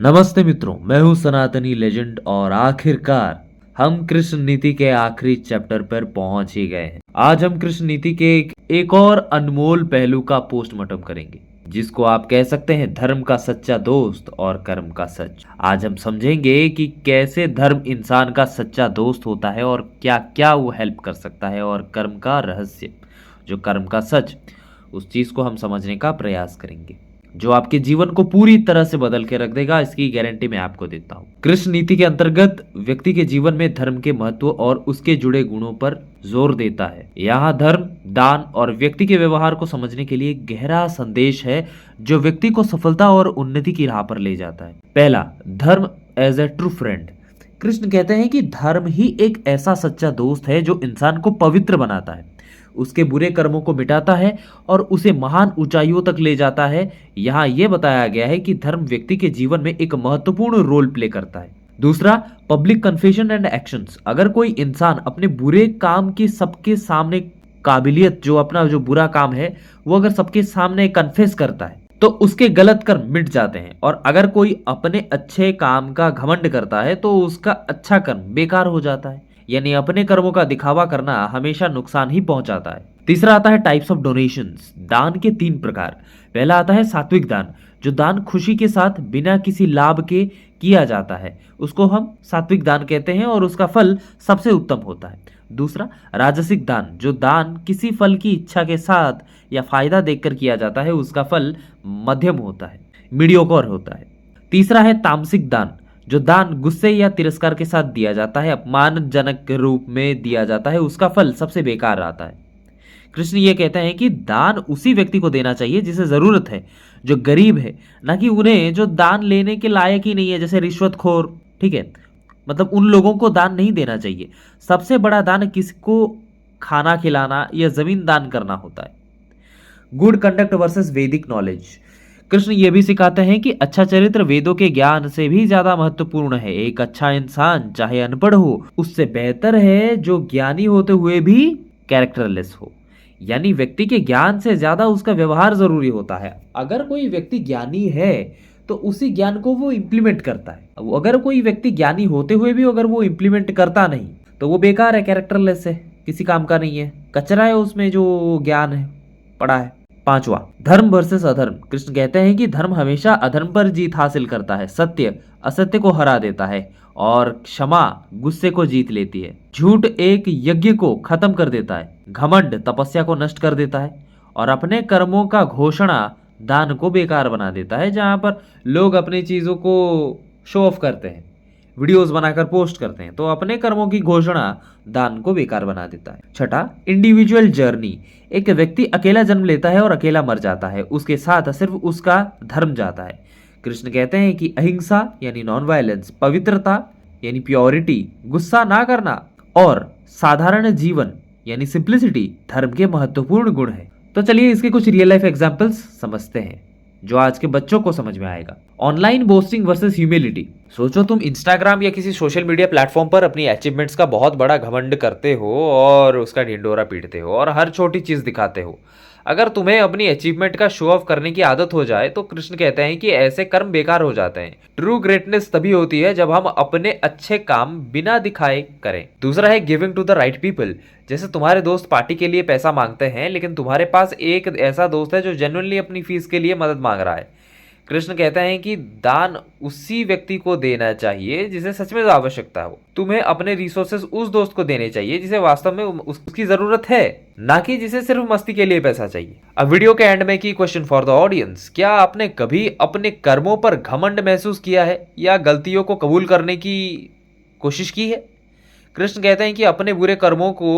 नमस्ते मित्रों, मैं हूं सनातनी लेजेंड और आखिरकार हम कृष्ण नीति के आखिरी चैप्टर पर पहुंच ही गए हैं। आज हम कृष्ण नीति के एक और अनमोल पहलू का पोस्टमार्टम करेंगे, जिसको आप कह सकते हैं धर्म का सच्चा दोस्त और कर्म का सच। आज हम समझेंगे कि कैसे धर्म इंसान का सच्चा दोस्त होता है और क्या क्या वो हेल्प कर सकता है, और कर्म का रहस्य, जो कर्म का सच, उस चीज को हम समझने का प्रयास करेंगे, जो आपके जीवन को पूरी तरह से बदल के रख देगा। इसकी गारंटी मैं आपको देता हूँ। कृष्ण नीति के अंतर्गत व्यक्ति के जीवन में धर्म के महत्व और उसके जुड़े गुणों पर जोर देता है। यहाँ धर्म, दान और व्यक्ति के व्यवहार को समझने के लिए गहरा संदेश है, जो व्यक्ति को सफलता और उन्नति की राह पर ले जाता है। पहला, dharma as a true friend. Krishna कहते हैं कि धर्म ही एक ऐसा सच्चा दोस्त है जो इंसान को पवित्र बनाता है, उसके बुरे कर्मों को मिटाता है और उसे महान ऊंचाइयों तक ले जाता है। यहाँ यह बताया गया है कि धर्म व्यक्ति के जीवन में एक महत्वपूर्ण रोल प्ले करता है। दूसरा, पब्लिक कन्फेशन एंड एक्शंस। अगर कोई इंसान अपने बुरे काम की सबके सामने काबिलियत, जो अपना जो बुरा काम है वो अगर सबके सामने कन्फेस करता है, तो उसके गलत कर्म मिट जाते हैं। और अगर कोई अपने अच्छे काम का घमंड करता है तो उसका अच्छा कर्म बेकार हो जाता है। यानी अपने कर्मों का दिखावा करना हमेशा नुकसान ही पहुंचाता है। तीसरा आता है टाइप्स ऑफ डोनेशंस। दान के 3 प्रकार। पहला आता है सात्विक दान, जो दान खुशी के साथ बिना किसी लाभ के किया जाता है, उसको हम सात्विक दान कहते हैं और उसका फल सबसे उत्तम होता है। दूसरा, राजसिक दान, जो दान किसी फल की इच्छा के साथ या फायदा देखकर किया जाता है, उसका फल मध्यम होता है, मीडियोकर होता है। तीसरा है तामसिक दान, जो दान गुस्से या तिरस्कार के साथ दिया जाता है, अपमानजनक रूप में दिया जाता है, उसका फल सबसे बेकार आता है। कृष्ण ये कहते हैं कि दान उसी व्यक्ति को देना चाहिए जिसे जरूरत है, जो गरीब है, ना कि उन्हें जो दान लेने के लायक ही नहीं है, जैसे रिश्वतखोर। ठीक है, मतलब उन लोगों को दान नहीं देना चाहिए। सबसे बड़ा दान किसी को खाना खिलाना या जमीन दान करना होता है। गुड कंडक्ट वर्सेस वैदिक नॉलेज। कृष्ण ये भी सिखाते हैं कि अच्छा चरित्र वेदों के ज्ञान से भी ज्यादा महत्वपूर्ण है। एक अच्छा इंसान चाहे अनपढ़ हो, उससे बेहतर है जो ज्ञानी होते हुए भी कैरेक्टरलेस हो। यानी व्यक्ति के ज्ञान से ज्यादा उसका व्यवहार जरूरी होता है। अगर कोई व्यक्ति ज्ञानी है तो उसी ज्ञान को वो इम्प्लीमेंट करता है। अगर कोई व्यक्ति ज्ञानी होते हुए भी अगर वो इम्प्लीमेंट करता नहीं, तो वो बेकार है, कैरेक्टरलेस है, किसी काम का नहीं है, कचरा है उसमें जो ज्ञान है पड़ा है। पांचवा, धर्म वर्सेस अधर्म। कृष्ण कहते हैं कि धर्म हमेशा अधर्म पर जीत हासिल करता है, सत्य असत्य को हरा देता है और क्षमा गुस्से को जीत लेती है। झूठ एक यज्ञ को खत्म कर देता है, घमंड तपस्या को नष्ट कर देता है और अपने कर्मों का घोषणा दान को बेकार बना देता है। जहां पर लोग अपनी चीजों को शो ऑफ करते हैं, वीडियोस बनाकर पोस्ट करते हैं, तो अपने कर्मों की घोषणा दान को बेकार बना देता है। छठा, इंडिविजुअल जर्नी। एक व्यक्ति अकेला जन्म लेता है और अकेला मर जाता है, उसके साथ सिर्फ उसका धर्म जाता है। कृष्ण कहते हैं कि अहिंसा यानी नॉन वायलेंस, पवित्रता यानी प्योरिटी, गुस्सा ना करना और साधारण जीवन यानी सिंप्लिसिटी धर्म के महत्वपूर्ण गुण हैं। तो चलिए इसके कुछ रियल लाइफ एग्जांपल्स समझते हैं, जो आज के बच्चों को समझ में आएगा। Online boasting versus humility. सोचो तुम इंस्टाग्राम या किसी सोशल मीडिया प्लेटफॉर्म पर अपनी अचीवमेंट्स का बहुत बड़ा घमंड करते हो और उसका ढिंडोरा पीटते हो और हर छोटी चीज दिखाते हो। अगर तुम्हें अपनी अचीवमेंट का शो ऑफ करने की आदत हो जाए तो कृष्ण कहते हैं कि ऐसे कर्म बेकार हो जाते हैं। ट्रू ग्रेटनेस तभी होती है जब हम अपने अच्छे काम बिना दिखाए करें। दूसरा है giving to the right people. जैसे तुम्हारे दोस्त पार्टी के लिए पैसा मांगते हैं, लेकिन तुम्हारे पास एक ऐसा दोस्त है जो जेन्युइनली अपनी फीस के लिए मदद मांग रहा है। कृष्ण कहते हैं कि दान उसी व्यक्ति को देना चाहिए जिसे सच में आवश्यकता हो। तुम्हें अपने रिसोर्सेज उस दोस्त को देने चाहिए जिसे वास्तव में उसकी जरूरत है, ना कि जिसे सिर्फ मस्ती के लिए पैसा चाहिए। अब वीडियो के एंड में की क्वेश्चन फॉर द ऑडियंस, क्या आपने कभी अपने कर्मों पर घमंड महसूस किया है या गलतियों को कबूल करने की कोशिश की है? कृष्ण कहते हैं कि अपने बुरे कर्मों को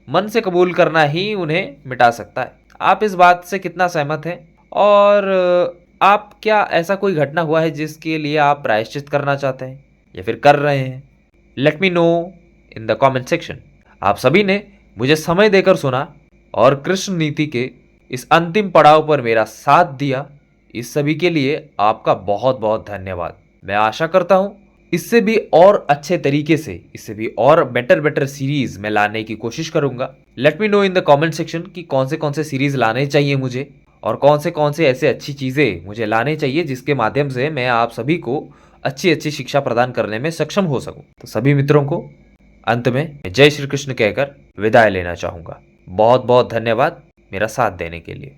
मन से कबूल करना ही उन्हें मिटा सकता है। आप इस बात से कितना सहमत हैं? और आप क्या ऐसा कोई घटना हुआ है जिसके लिए आप प्रायश्चित करना चाहते हैं या फिर कर रहे हैं? Let me know in the comment section. आप सभी ने मुझे समय देकर सुना और कृष्ण नीति के इस अंतिम पड़ाव पर मेरा साथ दिया। इस सभी के लिए आपका बहुत बहुत धन्यवाद। मैं आशा करता हूं इससे भी और अच्छे तरीके से, इससे भी और बेटर सीरीज मैं लाने की कोशिश करूंगा। Let me know in the comment section कि कौन से सीरीज लाने चाहिए मुझे और कौन से ऐसे अच्छी चीज़ें मुझे लाने चाहिए जिसके माध्यम से मैं आप सभी को अच्छी अच्छी शिक्षा प्रदान करने में सक्षम हो सकूं। तो सभी मित्रों को अंत में जय श्री कृष्ण कहकर विदाई लेना चाहूंगा। बहुत बहुत धन्यवाद मेरा साथ देने के लिए।